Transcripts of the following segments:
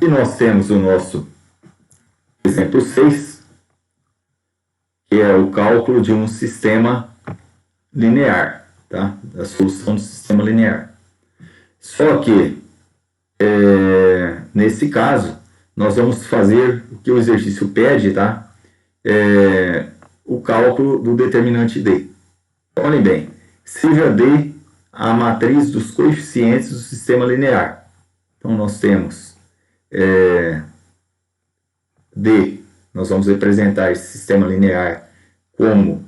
E nós temos o nosso exemplo 6, que é o cálculo de um sistema linear, tá? A solução do sistema linear. Só que, nesse caso, nós vamos fazer o que o exercício pede, tá? O cálculo do determinante D. Olhem bem, seja D a matriz dos coeficientes do sistema linear. Então, nós temos D, nós vamos representar esse sistema linear como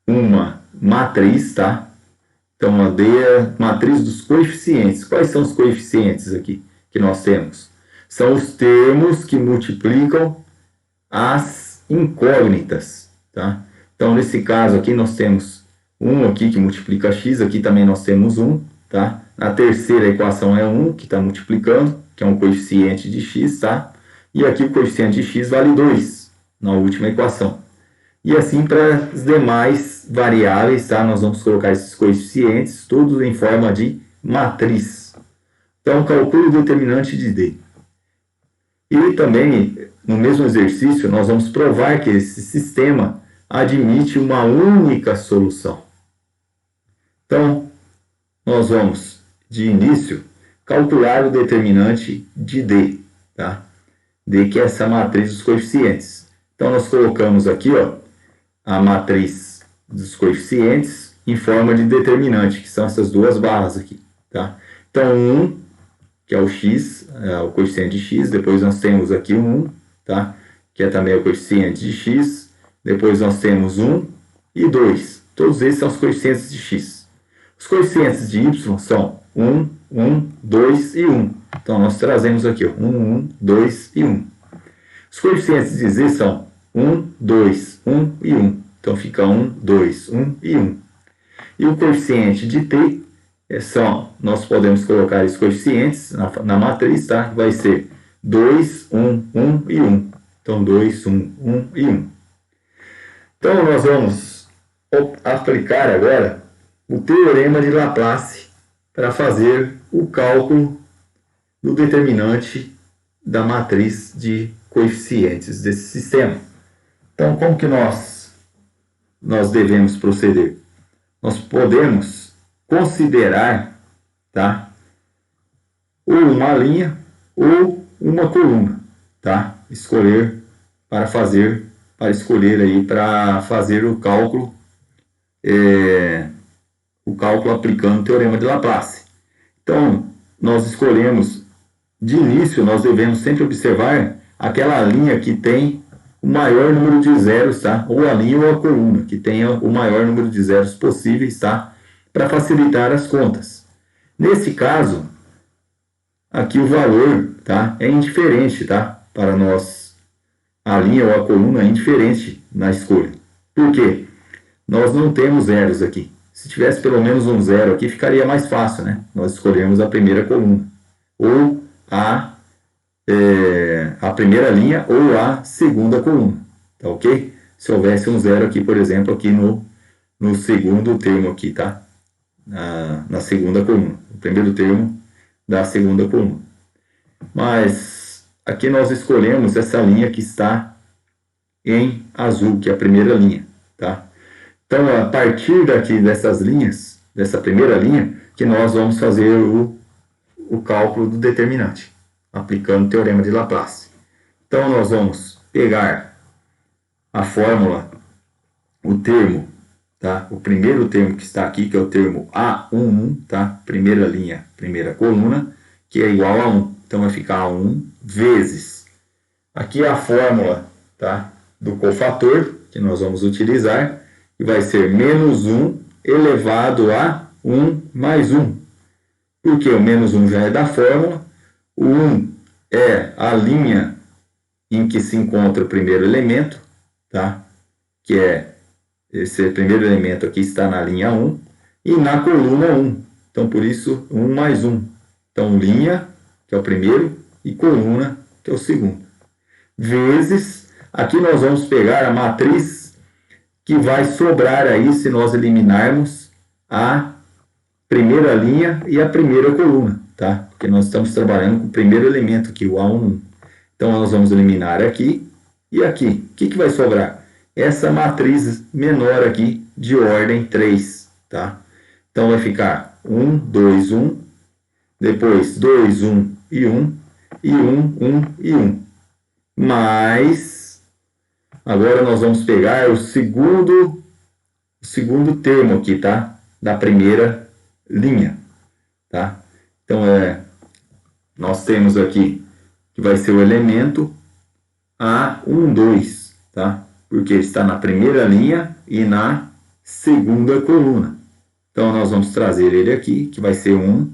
uma matriz, tá? Então, a D é a matriz dos coeficientes. Quais são os coeficientes aqui que nós temos? São os termos que multiplicam as incógnitas, tá? Então, nesse caso aqui, nós temos 1 aqui que multiplica x, aqui também nós temos 1, tá? Na terceira equação é 1 que está multiplicando, que é um coeficiente de x, tá? E aqui o coeficiente de x vale 2 na última equação. E assim para as demais variáveis, tá? Nós vamos colocar esses coeficientes todos em forma de matriz. Então, calcule o determinante de D. E também, no mesmo exercício, nós vamos provar que esse sistema admite uma única solução. Então, nós vamos, de início, calcular o determinante de D, tá? D, que é essa matriz dos coeficientes. Então, nós colocamos aqui, ó, a matriz dos coeficientes em forma de determinante, que são essas duas barras aqui, tá? Então, 1, que é o x, o coeficiente de x, depois nós temos aqui 1, tá? Que é também o coeficiente de x, depois nós temos 1 e 2. Todos esses são os coeficientes de x. Os coeficientes de y são 1, 1, 2 e 1. Então, nós trazemos aqui, ó, 1, 1, 2 e 1. Os coeficientes de z são 1, 2, 1 e 1. Então, fica 1, 2, 1 e 1. E o coeficiente de t nós podemos colocar os coeficientes na matriz, tá? Vai ser 2, 1, 1 e 1. Então, 2, 1, 1 e 1. Então, nós vamos aplicar agora o teorema de Laplace para fazer o cálculo do determinante da matriz de coeficientes desse sistema. Então, como que nós devemos proceder? Nós podemos considerar, tá, ou uma linha ou uma coluna, tá? Escolher para fazer o cálculo, aplicando o teorema de Laplace. Então, nós escolhemos, de início, nós devemos sempre observar aquela linha que tem o maior número de zeros, tá? Ou a linha ou a coluna, que tenha o maior número de zeros possíveis, tá? Para facilitar as contas. Nesse caso, aqui o valor, tá? É indiferente, tá? Para nós, a linha ou a coluna é indiferente na escolha. Por quê? Nós não temos zeros aqui. Se tivesse pelo menos um zero aqui, ficaria mais fácil, né? Nós escolhemos a primeira coluna. Ou a primeira linha ou a segunda coluna, tá ok? Se houvesse um zero aqui, por exemplo, aqui no segundo termo aqui, tá? Na segunda coluna, o primeiro termo da segunda coluna. Mas aqui nós escolhemos essa linha que está em azul, que é a primeira linha, tá? Então, a partir daqui dessas linhas, dessa primeira linha, que nós vamos fazer o cálculo do determinante, aplicando o teorema de Laplace. Então, nós vamos pegar a fórmula, o termo, tá? O primeiro termo que está aqui, que é o termo A11, tá? Primeira linha, primeira coluna, que é igual a 1. Então, vai ficar 1 vezes. Aqui é a fórmula, tá? Do cofator, que nós vamos utilizar, e vai ser menos 1 elevado a 1 mais 1. Porque o menos 1 já é da fórmula, o 1 é a linha em que se encontra o primeiro elemento, tá? Que é esse primeiro elemento aqui está na linha 1 e na coluna 1. Então, por isso, 1 mais 1. Então, linha, que é o primeiro, e coluna, que é o segundo. Vezes, aqui nós vamos pegar a matriz que vai sobrar aí se nós eliminarmos a primeira linha e a primeira coluna, tá? Porque nós estamos trabalhando com o primeiro elemento aqui, o A11. Então, nós vamos eliminar aqui e aqui. O que vai sobrar? Essa matriz menor aqui de ordem 3, tá? Então, vai ficar 1, 2, 1, depois 2, 1 e 1, e 1, 1 e 1. Mas, agora nós vamos pegar o segundo termo aqui, tá? Da primeira linha, tá? Então, nós temos aqui que vai ser o elemento A12, tá? Porque está na primeira linha e na segunda coluna. Então, nós vamos trazer ele aqui, que vai ser 1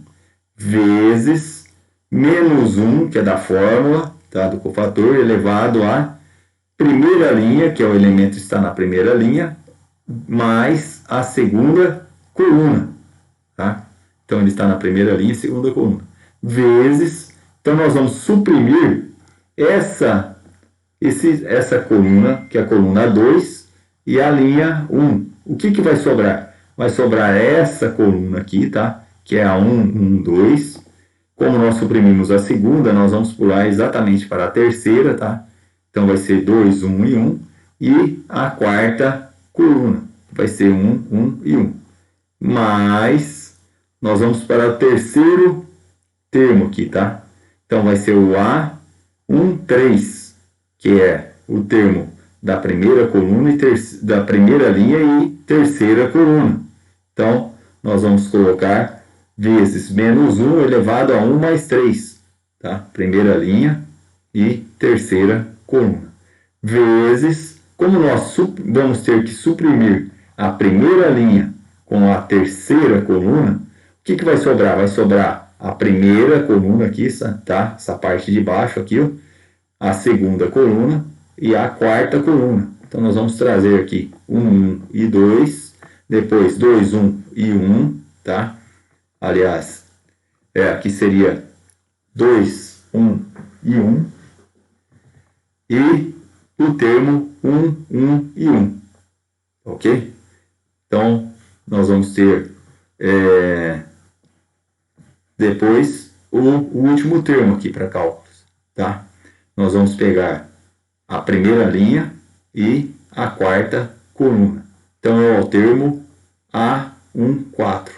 vezes menos 1, que é da fórmula, tá? Do cofator, elevado à primeira linha, que é o elemento que está na primeira linha, mais a segunda coluna, tá? Então, ele está na primeira linha e segunda coluna. Vezes, então nós vamos suprimir essa coluna, que é a coluna 2, e a linha 1. O que vai sobrar? Vai sobrar essa coluna aqui, tá? Que é a 1, 1, 2. Como nós suprimimos a segunda, nós vamos pular exatamente para a terceira, tá? Então, vai ser 2, 1 e 1. E a quarta coluna vai ser 1, 1 e 1. Mas, nós vamos para o terceiro termo aqui, tá? Então, vai ser o A13, que é o termo da primeira coluna e da primeira linha e terceira coluna. Então, nós vamos colocar vezes menos 1 elevado a 1 mais 3, tá? Primeira linha e terceira coluna. Vezes, como nós vamos ter que suprimir a primeira linha com a terceira coluna, o que vai sobrar? Vai sobrar a primeira coluna aqui, tá? Essa parte de baixo aqui, ó, a segunda coluna e a quarta coluna. Então, nós vamos trazer aqui 1, 1 e 2, depois 2, 1 e 1, tá? Aliás, aqui seria 2, 1 e 1, e o termo 1, 1 e 1, ok? Então, nós vamos ter depois o último termo aqui para cálculos, tá? Nós vamos pegar a primeira linha e a quarta coluna. Então, é o termo A14.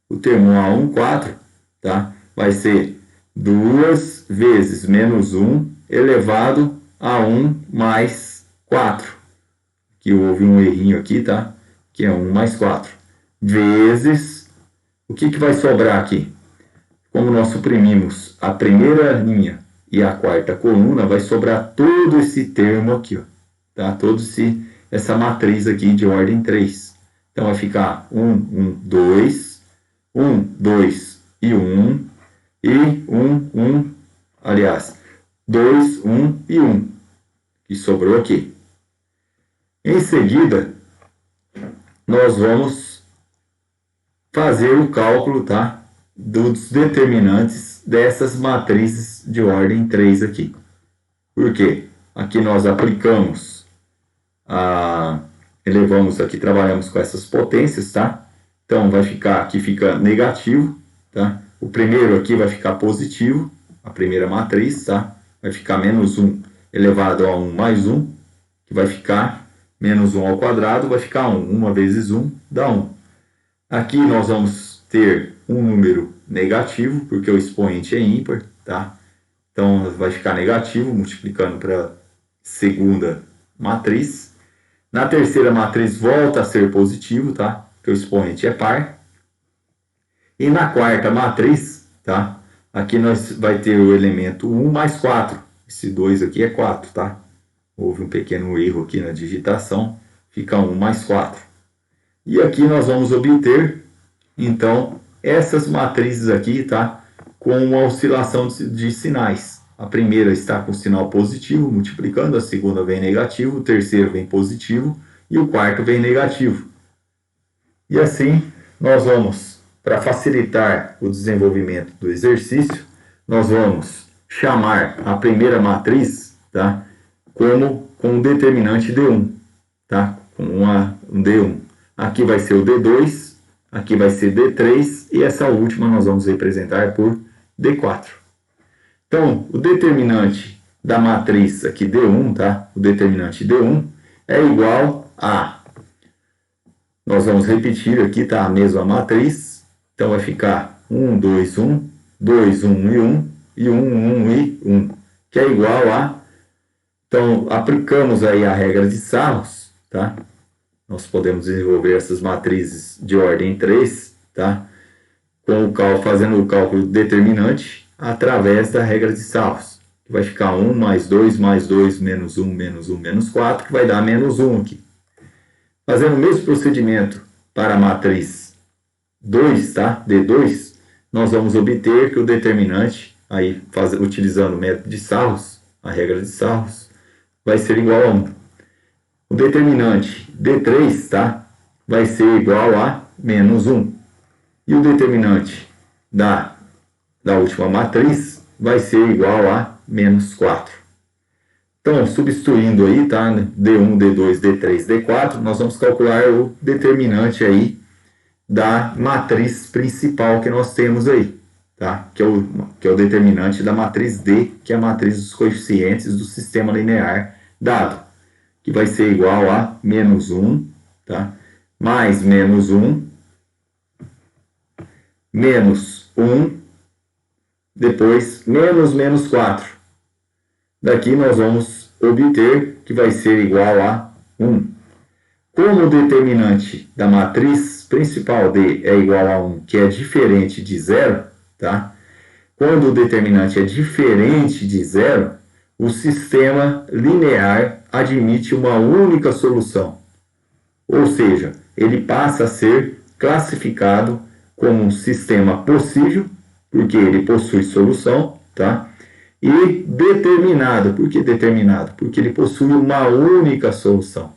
O termo A14, tá? Vai ser 2 vezes menos 1 elevado a 1 mais 4. Aqui houve um errinho aqui, tá? Que é 1 mais 4. Vezes, o que vai sobrar aqui? Como nós suprimimos a primeira linha e a quarta coluna, vai sobrar todo esse termo aqui, ó, tá? Essa matriz aqui de ordem 3. Então, vai ficar 1, 1, 2, 1, 2 e 1, e 1, 1, aliás, 2, 1 e 1, que sobrou aqui. Em seguida, nós vamos fazer o cálculo, tá? Dos determinantes dessas matrizes de ordem 3 aqui. Por quê? Aqui nós aplicamos, elevamos aqui, trabalhamos com essas potências, tá? Então, vai ficar, aqui fica negativo, tá? O primeiro aqui vai ficar positivo, a primeira matriz, tá? Vai ficar menos 1 elevado a 1 mais 1, que vai ficar menos 1 ao quadrado, vai ficar 1. 1 vezes 1 dá 1. Aqui nós vamos ter um número negativo, porque o expoente é ímpar, tá? Então, vai ficar negativo, multiplicando para a segunda matriz. Na terceira matriz, volta a ser positivo, tá? Porque o expoente é par. E na quarta matriz, tá? Aqui nós vai ter o elemento 1 mais 4. Esse 2 aqui é 4, tá? Houve um pequeno erro aqui na digitação. Fica 1 mais 4. E aqui nós vamos obter, então, essas matrizes aqui, tá? Com uma oscilação de sinais. A primeira está com sinal positivo, multiplicando. A segunda vem negativo. O terceiro vem positivo. E o quarto vem negativo. E assim, nós vamos, para facilitar o desenvolvimento do exercício, nós vamos chamar a primeira matriz, tá? Com um determinante D1, tá? Com um D1. Aqui vai ser o D2, aqui vai ser D3, e essa última nós vamos representar por D4. Então, o determinante da matriz aqui D1, tá? O determinante D1 é igual a... Nós vamos repetir aqui, tá? A mesma matriz. Então, vai ficar 1, 2, 1, 2, 1 e 1, e 1, 1 e 1, que é igual a... Então, aplicamos aí a regra de Sarros, tá? Nós podemos desenvolver essas matrizes de ordem 3, tá? Fazendo o cálculo determinante através da regra de Sarros. Vai ficar 1 mais 2 mais 2 menos 1 menos 1 menos 4, que vai dar menos 1 aqui. Fazendo o mesmo procedimento para a matriz 2, tá? D2, nós vamos obter que o determinante, aí utilizando o método de Sarros, a regra de Sarros, vai ser igual a 1. O determinante D3, tá? Vai ser igual a menos 1. E o determinante da última matriz vai ser igual a menos 4. Então, substituindo aí, tá? D1, D2, D3, D4, nós vamos calcular o determinante aí da matriz principal que nós temos aí, tá? Que é o determinante da matriz D, que é a matriz dos coeficientes do sistema linear dado, que vai ser igual a menos 1, tá? Mais menos 1, menos 1, depois menos 4. Daqui nós vamos obter que vai ser igual a 1. Como o determinante da matriz principal D é igual a 1, que é diferente de 0, tá? Quando o determinante é diferente de 0, o sistema linear admite uma única solução. Ou seja, ele passa a ser classificado como um sistema possível, porque ele possui solução, tá? E determinado. Por que determinado? Porque ele possui uma única solução.